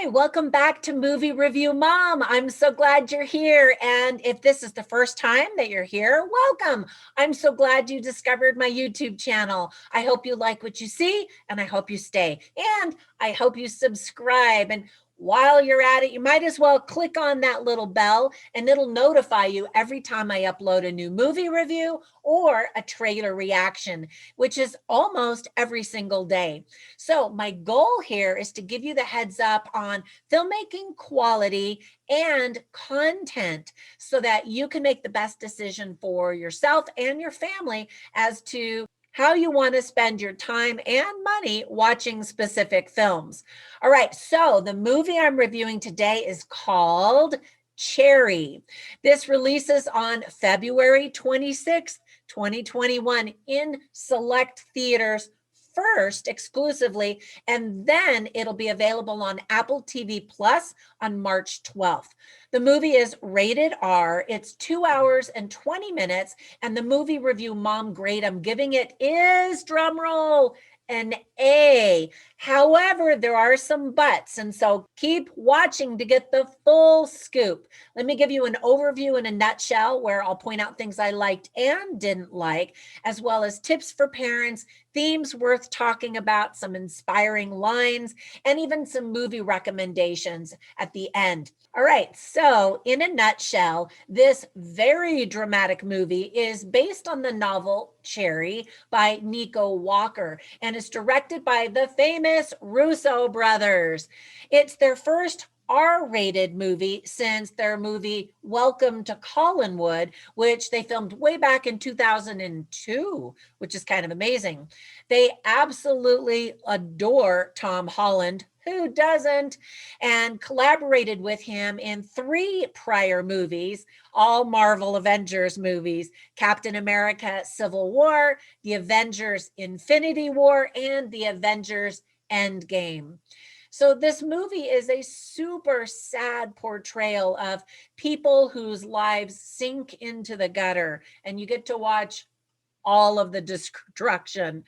Hi, welcome back to Movie Review Mom. I'm so glad you're here. And if this is the first time that you're here, welcome. I'm so glad you discovered my YouTube channel. I hope you like what you see and I hope you stay. And I hope you subscribe. And while you're at it, you might as well click on that little bell and it'll notify you every time I upload a new movie review or a trailer reaction, which is almost every single day. So my goal here is to give you the heads up on filmmaking quality and content so that you can make the best decision for yourself and your family as to how you want to spend your time and money watching specific films. All right, so the movie I'm reviewing today is called Cherry. This releases on February 26th, 2021 in select theaters first exclusively, and then it'll be available on Apple TV Plus on March 12th. The movie is rated R. It's 2 hours and 20 minutes, and the movie review mom grade I'm giving it is, drumroll, an A. However, there are some buts, and so keep watching to get the full scoop. Let me give you an overview in a nutshell where I'll point out things I liked and didn't like, as well as tips for parents, themes worth talking about, some inspiring lines, and even some movie recommendations at the end. All right, so in a nutshell, this very dramatic movie is based on the novel Cherry by Nico Walker and is directed by the famous Russo brothers. It's their first R-rated movie since their movie Welcome to Collinwood, which they filmed way back in 2002, which is kind of amazing. They absolutely adore Tom Holland. Who doesn't? And collaborated with him in 3 prior movies, all Marvel Avengers movies: Captain America Civil War, The Avengers Infinity War, and The Avengers Endgame. So this movie is a super sad portrayal of people whose lives sink into the gutter, and you get to watch all of the destruction.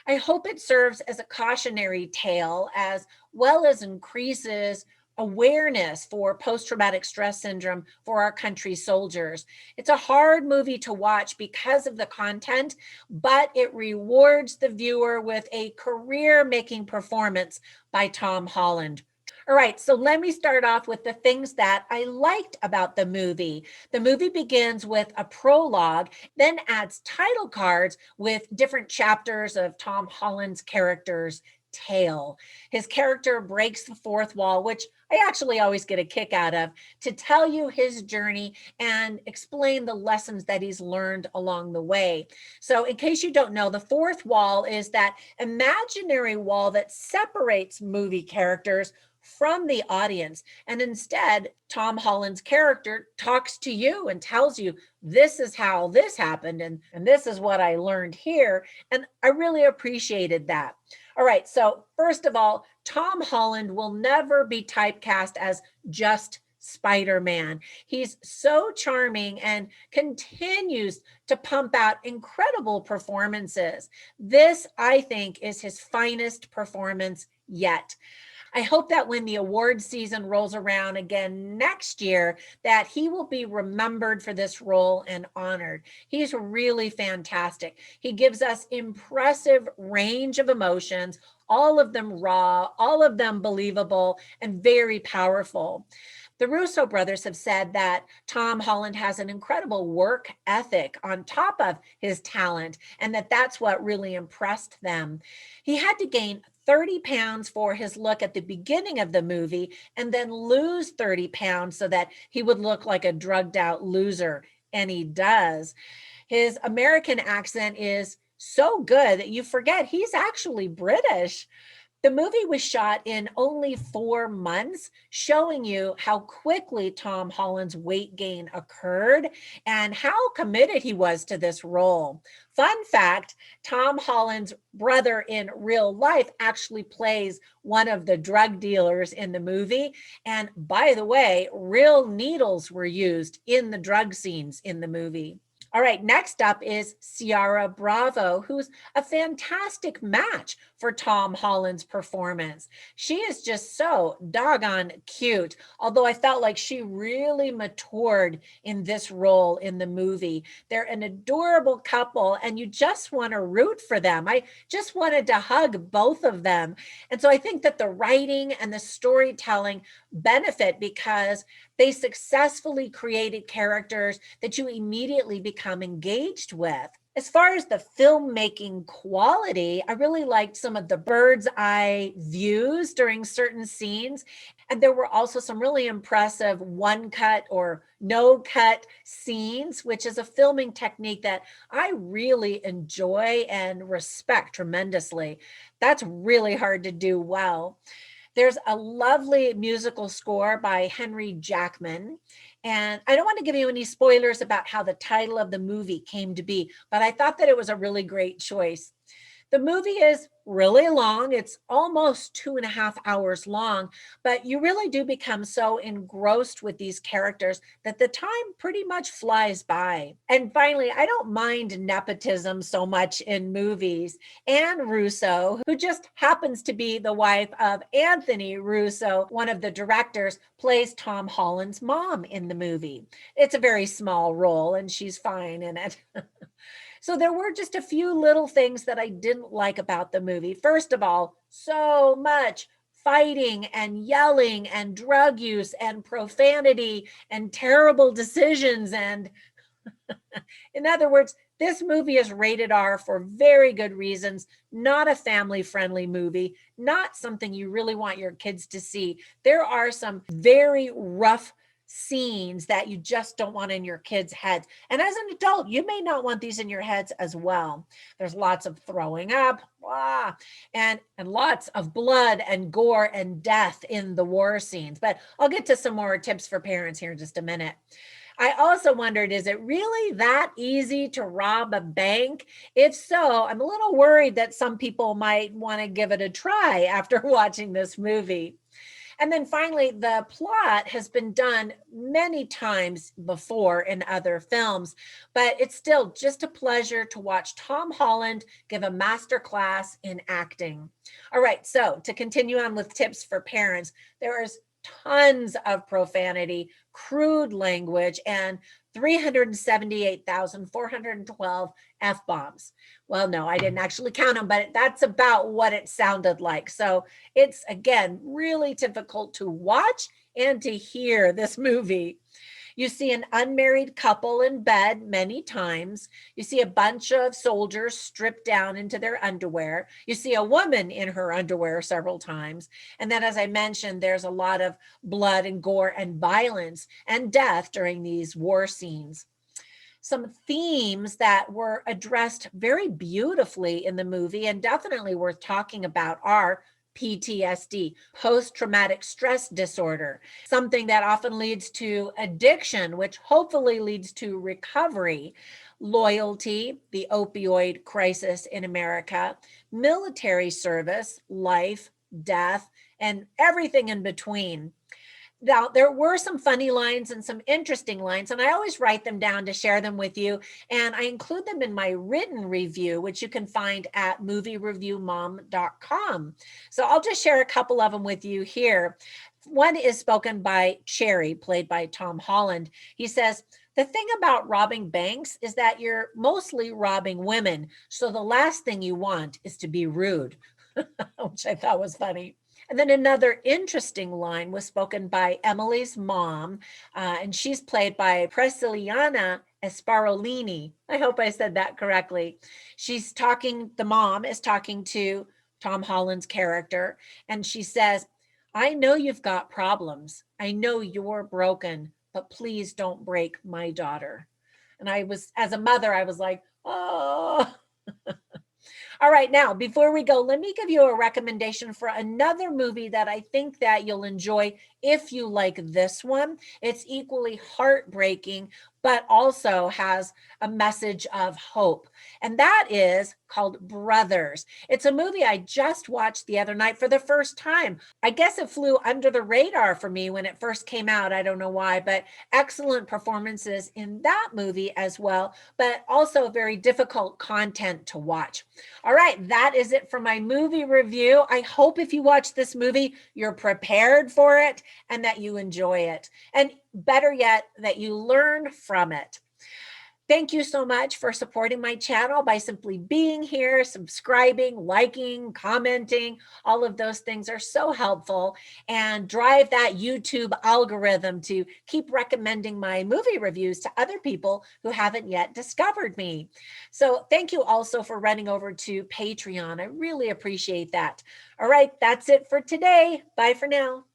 I hope it serves as a cautionary tale as well as increases awareness for post-traumatic stress syndrome for our country's soldiers. It's a hard movie to watch because of the content, but it rewards the viewer with a career-making performance by Tom Holland. All right, so let me start off with the things that I liked about the movie. The movie begins with a prologue, then adds title cards with different chapters of Tom Holland's character's tale. His character breaks the fourth wall, which I actually always get a kick out of, to tell you his journey and explain the lessons that he's learned along the way. So in case you don't know, the fourth wall is that imaginary wall that separates movie characters from the audience. And instead, Tom Holland's character talks to you and tells you, this is how this happened, and this is what I learned here. And I really appreciated that. All right, so first of all, Tom Holland will never be typecast as just Spider-Man. He's so charming and continues to pump out incredible performances. This, I think, is his finest performance yet. I hope that when the award season rolls around again next year, that he will be remembered for this role and honored. He's really fantastic. He gives us impressive range of emotions, all of them raw, all of them believable, and very powerful. The Russo brothers have said that Tom Holland has an incredible work ethic on top of his talent, and that's what really impressed them. He had to gain 30 pounds for his look at the beginning of the movie and then lose 30 pounds so that he would look like a drugged out loser. And he does. His American accent is so good that you forget he's actually British. The movie was shot in only 4 months, showing you how quickly Tom Holland's weight gain occurred and how committed he was to this role. Fun fact, Tom Holland's brother in real life actually plays one of the drug dealers in the movie. And by the way, real needles were used in the drug scenes in the movie. All right, next up is Ciara Bravo, who's a fantastic match for Tom Holland's performance. She is just so doggone cute, although I felt like she really matured in this role in the movie. They're an adorable couple, and you just want to root for them. I just wanted to hug both of them. And so I think that the writing and the storytelling benefit because they successfully created characters that you immediately become engaged with. As far as the filmmaking quality, I really liked some of the bird's eye views during certain scenes. And there were also some really impressive one cut or no cut scenes, which is a filming technique that I really enjoy and respect tremendously. That's really hard to do well. There's a lovely musical score by Henry Jackman. And I don't want to give you any spoilers about how the title of the movie came to be, but I thought that it was a really great choice. The movie is really long. It's almost 2.5 hours long, but you really do become so engrossed with these characters that the time pretty much flies by. And finally, I don't mind nepotism so much in movies. Anne Russo, who just happens to be the wife of Anthony Russo, one of the directors, plays Tom Holland's mom in the movie. It's a very small role, and she's fine in it. So there were just a few little things that I didn't like about the movie. First of all, so much fighting and yelling and drug use and profanity and terrible decisions. And in other words, this movie is rated R for very good reasons, not a family friendly movie, not something you really want your kids to see. There are some very rough scenes that you just don't want in your kids' heads. And as an adult, you may not want these in your heads as well. There's lots of throwing up, and lots of blood and gore and death in the war scenes. But I'll get to some more tips for parents here in just a minute. I also wondered, is it really that easy to rob a bank? If so, I'm a little worried that some people might want to give it a try after watching this movie. And then finally, the plot has been done many times before in other films, but it's still just a pleasure to watch Tom Holland give a master class in acting. All right, so to continue on with tips for parents, there is tons of profanity, crude language, and 378,412 F-bombs. Well, no, I didn't actually count them, but that's about what it sounded like. So it's, again, really difficult to watch and to hear this movie. You see an unmarried couple in bed many times. You see a bunch of soldiers stripped down into their underwear. You see a woman in her underwear several times. And then, as I mentioned, there's a lot of blood and gore and violence and death during these war scenes. Some themes that were addressed very beautifully in the movie and definitely worth talking about are PTSD, post-traumatic stress disorder, something that often leads to addiction, which hopefully leads to recovery, loyalty, the opioid crisis in America, military service, life, death, and everything in between. Now, there were some funny lines and some interesting lines, and I always write them down to share them with you. And I include them in my written review, which you can find at moviereviewmom.com. So I'll just share a couple of them with you here. One is spoken by Cherry, played by Tom Holland. He says, "The thing about robbing banks is that you're mostly robbing women. So the last thing you want is to be rude," which I thought was funny. And then another interesting line was spoken by Emily's mom, and she's played by Prisciliana Esparolini. I hope I said that correctly. The mom is talking to Tom Holland's character, and she says, "I know you've got problems. I know you're broken, but please don't break my daughter." And as a mother, I was like, oh. All right, now, before we go, let me give you a recommendation for another movie that I think that you'll enjoy if you like this one. It's equally heartbreaking, but also has a message of hope. And that is called Brothers. It's a movie I just watched the other night for the first time. I guess it flew under the radar for me when it first came out. I don't know why, but excellent performances in that movie as well, but also very difficult content to watch. All right, that is it for my movie review. I hope if you watch this movie, you're prepared for it and that you enjoy it. And better yet, that you learn from it. Thank you so much for supporting my channel by simply being here, subscribing, liking, commenting. All of those things are so helpful and drive that YouTube algorithm to keep recommending my movie reviews to other people who haven't yet discovered me. So thank you also for running over to Patreon. I really appreciate that. All right, that's it for today. Bye for now.